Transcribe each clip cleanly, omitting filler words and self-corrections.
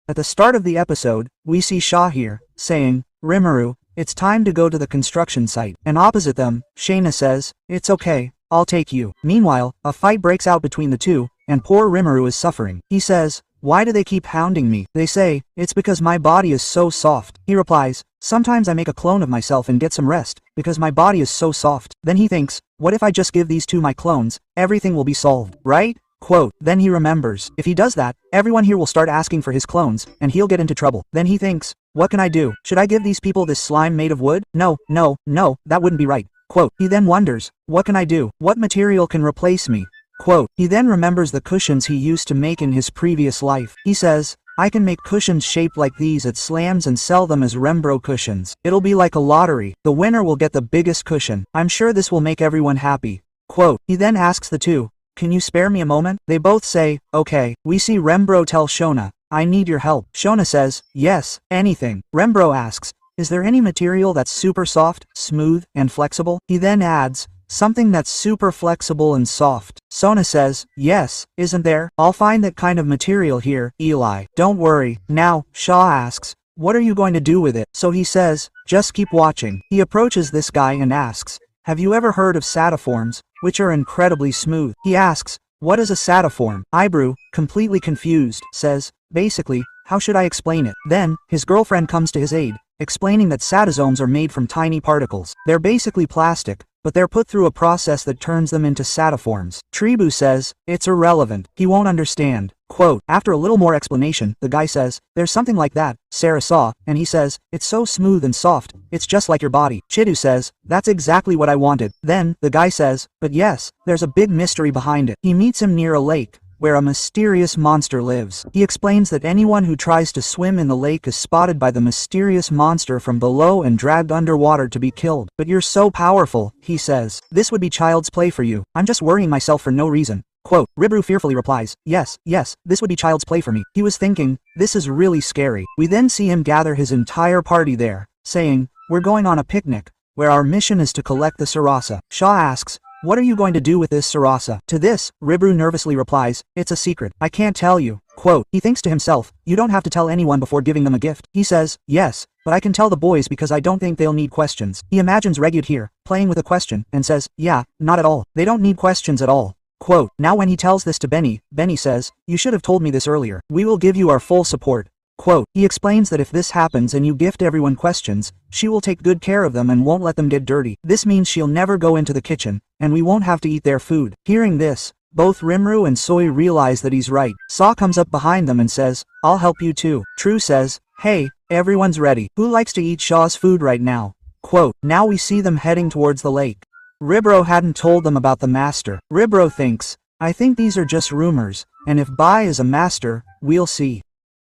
At the start of the episode, we see Shaw here, saying, Rimuru, it's time to go to the construction site. And opposite them, Shayna says, it's okay, I'll take you. Meanwhile, a fight breaks out between the two, and poor Rimuru is suffering. He says, why do they keep hounding me? They say, it's because my body is so soft. He replies, sometimes I make a clone of myself and get some rest, because my body is so soft. Then he thinks, what if I just give these two my clones, everything will be solved, right? Quote, then he remembers, if he does that, everyone here will start asking for his clones, and he'll get into trouble. Then he thinks, what can I do? Should I give these people this slime made of wood? No, that wouldn't be right. Quote, he then wonders, what can I do? What material can replace me? Quote, he then remembers the cushions he used to make in his previous life. He says, I can make cushions shaped like these at slams and sell them as Rembro cushions. It'll be like a lottery. The winner will get the biggest cushion. I'm sure this will make everyone happy. Quote, he then asks the two, can you spare me a moment? They both say, okay. We see Rembro tell Shona, I need your help. Shona says, yes, anything. Rembro asks, is there any material that's super soft, smooth, and flexible? He then adds, something that's super flexible and soft. Sona says, yes, isn't there? I'll find that kind of material here, Eli. Don't worry. Now, Shaw asks, what are you going to do with it? So he says, just keep watching. He approaches this guy and asks, have you ever heard of satiforms, which are incredibly smooth? He asks, what is a satiform? Ibru, completely confused, says, basically, how should I explain it? Then, his girlfriend comes to his aid, explaining that satisomes are made from tiny particles. They're basically plastic, but they're put through a process that turns them into satiforms. Tribu says, it's irrelevant. He won't understand. Quote, after a little more explanation, the guy says, there's something like that, Sarah saw, and he says, it's so smooth and soft, it's just like your body. Chidu says, that's exactly what I wanted. Then, the guy says, but yes, there's a big mystery behind it. He meets him near a lake, where a mysterious monster lives. He explains that anyone who tries to swim in the lake is spotted by the mysterious monster from below and dragged underwater to be killed. But you're so powerful, he says. This would be child's play for you. I'm just worrying myself for no reason. Quote, Ribru fearfully replies, yes, this would be child's play for me. He was thinking, this is really scary. We then see him gather his entire party there, saying, we're going on a picnic, where our mission is to collect the Sarasa. Shaw asks, what are you going to do with this Sarasa? To this, Ribru nervously replies, it's a secret. I can't tell you. Quote, he thinks to himself, you don't have to tell anyone before giving them a gift. He says, yes, but I can tell the boys because I don't think they'll need questions. He imagines Regud here, playing with a question, and says, yeah, not at all. They don't need questions at all. Quote, now when he tells this to Benny, Benny says, you should have told me this earlier. We will give you our full support. Quote, he explains that if this happens and you gift everyone questions, she will take good care of them and won't let them get dirty. This means she'll never go into the kitchen, and we won't have to eat their food. Hearing this, both Rimru and Soi realize that he's right. Saw comes up behind them and says, I'll help you too. True says, hey, everyone's ready. Who likes to eat Shaw's food right now? Quote, now we see them heading towards the lake. Ribro hadn't told them about the master. Ribro thinks, I think these are just rumors, and if Bai is a master, we'll see.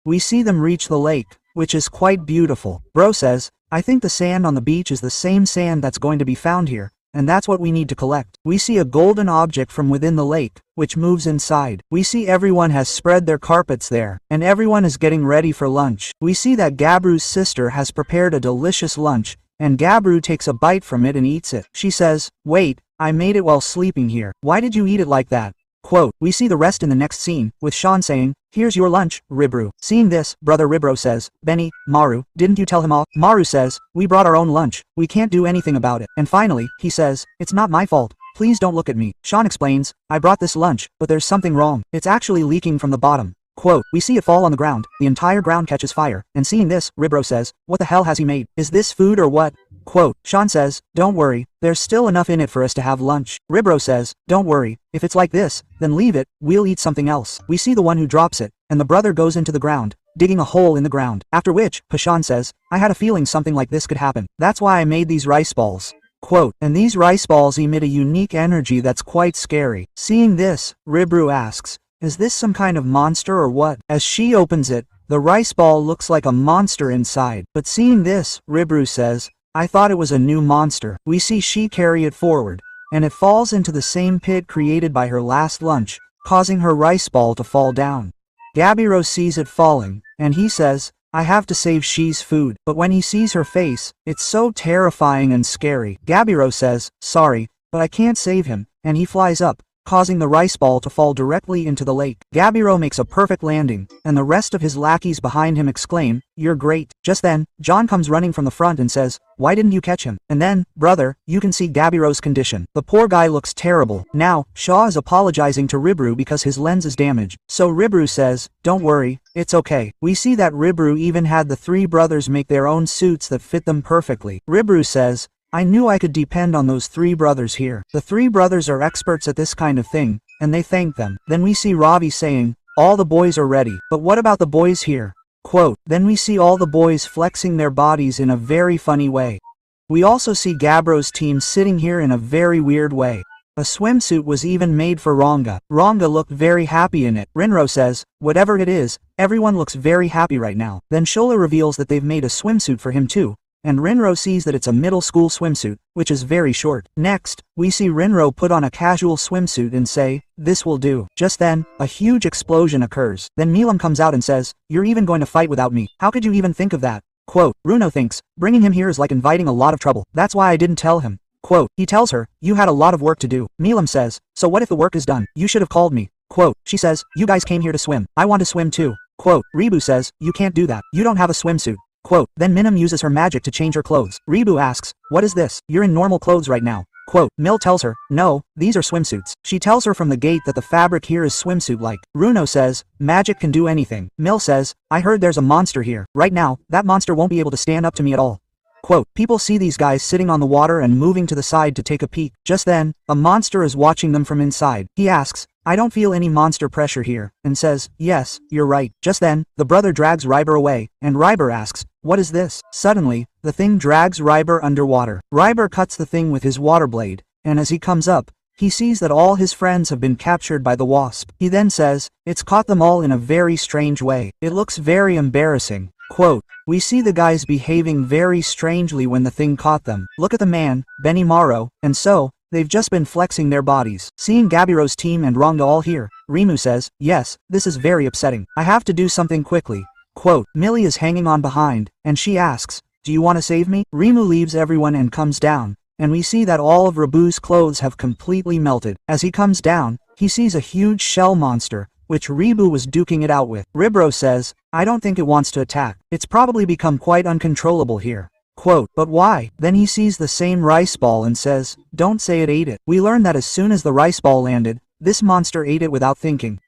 We see them reach the lake, which is quite beautiful. Bro says, I think the sand on the beach is the same sand that's going to be found here, and that's what we need to collect. We see a golden object from within the lake, which moves inside. We see everyone has spread their carpets there, and everyone is getting ready for lunch. We see that Gabru's sister has prepared a delicious lunch, and Gabru takes a bite from it and eats it. She says, wait, I made it while sleeping here. Why did you eat it like that? Quote, we see the rest in the next scene, with Sean saying, here's your lunch, Ribru. Seeing this, brother Ribro says, Benny, Maru, didn't you tell him off? Maru says, we brought our own lunch, we can't do anything about it. And finally, he says, it's not my fault. Please don't look at me. Sean explains, I brought this lunch, but there's something wrong. It's actually leaking from the bottom. Quote, we see it fall on the ground, the entire ground catches fire, and seeing this, Ribro says, what the hell has he made? Is this food or what? Quote, Sean says, don't worry, there's still enough in it for us to have lunch. Ribro says, don't worry, if it's like this, then leave it, we'll eat something else. We see the one who drops it, and the brother goes into the ground, digging a hole in the ground. After which, Pashan says, I had a feeling something like this could happen. That's why I made these rice balls. Quote, and these rice balls emit a unique energy that's quite scary. Seeing this, Ribru asks, is this some kind of monster or what? As she opens it, the rice ball looks like a monster inside. But seeing this, Ribru says, I thought it was a new monster. We see she carry it forward, and it falls into the same pit created by her last lunch, causing her rice ball to fall down. Gabiro sees it falling, and he says, I have to save She's food. But when he sees her face, it's so terrifying and scary. Gabiro says, sorry, but I can't save him, and he flies up, causing the rice ball to fall directly into the lake. Gabiro makes a perfect landing, and the rest of his lackeys behind him exclaim, "You're great." Just then, John comes running from the front and says, "Why didn't you catch him?" And then, brother, you can see Gabiro's condition. The poor guy looks terrible. Now, Shaw is apologizing to Ribru because his lens is damaged. So Ribru says, "Don't worry, it's okay." We see that Ribru even had the three brothers make their own suits that fit them perfectly. Ribru says, "I knew I could depend on those three brothers here. The three brothers are experts at this kind of thing," and they thank them. Then we see Ravi saying, "All the boys are ready. But what about the boys here?" Quote, then we see all the boys flexing their bodies in a very funny way. We also see Gabiro's team sitting here in a very weird way. A swimsuit was even made for Ranga. Ranga looked very happy in it. Rinro says, "Whatever it is, everyone looks very happy right now." Then Shola reveals that they've made a swimsuit for him too, and Rinro sees that it's a middle school swimsuit, which is very short. Next, we see Rinro put on a casual swimsuit and say, "This will do." Just then, a huge explosion occurs. Then Milam comes out and says, "You're even going to fight without me? How could you even think of that?" Quote, Runo thinks, "Bringing him here is like inviting a lot of trouble. That's why I didn't tell him." Quote, he tells her, "You had a lot of work to do." Milam says, "So what if the work is done? You should have called me." Quote, she says, "You guys came here to swim. I want to swim too." Quote, Ribu says, "You can't do that. You don't have a swimsuit." Quote, then Minam uses her magic to change her clothes. Ribu asks, "What is this? You're in normal clothes right now." Quote, Mill tells her, "No, these are swimsuits." She tells her from the gate that the fabric here is swimsuit-like. Runo says, "Magic can do anything." Mill says, "I heard there's a monster here. Right now, that monster won't be able to stand up to me at all." Quote, people see these guys sitting on the water and moving to the side to take a peek. Just then, a monster is watching them from inside. He asks, "I don't feel any monster pressure here," and says, "Yes, you're right." Just then, the brother drags Ryber away, and Ryber asks, "What is this?" Suddenly, the thing drags Ryber underwater. Ryber cuts the thing with his water blade, and as he comes up, he sees that all his friends have been captured by the wasp. He then says, "It's caught them all in a very strange way. It looks very embarrassing." Quote, we see the guys behaving very strangely when the thing caught them. Look at the man, Benimaru, and so, they've just been flexing their bodies. Seeing Gabiro's team and Ranga all here, Rimu says, "Yes, this is very upsetting. I have to do something quickly." Quote, Millie is hanging on behind, and she asks, "Do you want to save me?" Rimu leaves everyone and comes down, and we see that all of Rabu's clothes have completely melted. As he comes down, he sees a huge shell monster, which Ribu was duking it out with. Ribro says, "I don't think it wants to attack. It's probably become quite uncontrollable here." Quote, but why? Then he sees the same rice ball and says, "Don't say it ate it." We learn that as soon as the rice ball landed, this monster ate it without thinking.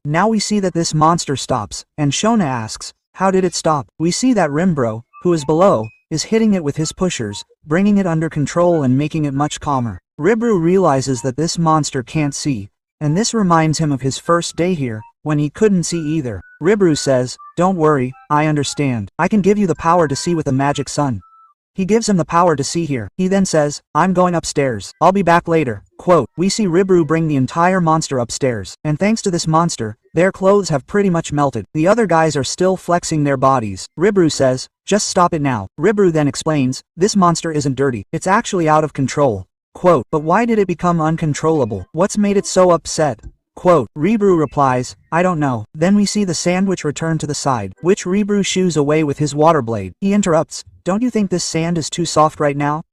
Now we see that this monster stops, and Shona asks, "How did it stop?" We see that Rimbro, who is below, is hitting it with his pushers, bringing it under control and making it much calmer. Ribru realizes that this monster can't see, and this reminds him of his first day here, when he couldn't see either. Ribru says, "Don't worry, I understand. I can give you the power to see with the magic sun." He gives him the power to see here. He then says, "I'm going upstairs. I'll be back later." Quote, we see Ribru bring the entire monster upstairs, and thanks to this monster, their clothes have pretty much melted. The other guys are still flexing their bodies. Ribru says, "Just stop it now." Ribru then explains, "This monster isn't dirty. It's actually out of control." Quote, but why did it become uncontrollable? What's made it so upset? Quote, Ribru replies, "I don't know." Then we see the sandwich return to the side, which Ribru shoos away with his water blade. He interrupts, "Don't you think this sand is too soft right now?"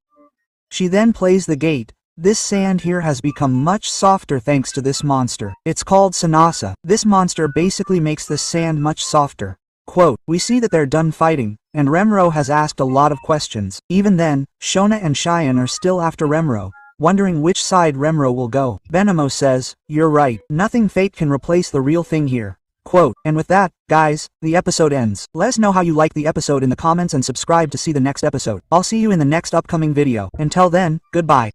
She then plays the gate. This sand here has become much softer thanks to this monster. It's called Sanasa. This monster basically makes this sand much softer. Quote, we see that they're done fighting, and Remro has asked a lot of questions. Even then, Shona and Cheyenne are still after Remro, wondering which side Remro will go. Benamo says, "You're right. Nothing fate can replace the real thing here." Quote, and with that, guys, the episode ends. Let us know how you liked the episode in the comments and subscribe to see the next episode. I'll see you in the next upcoming video. Until then, goodbye.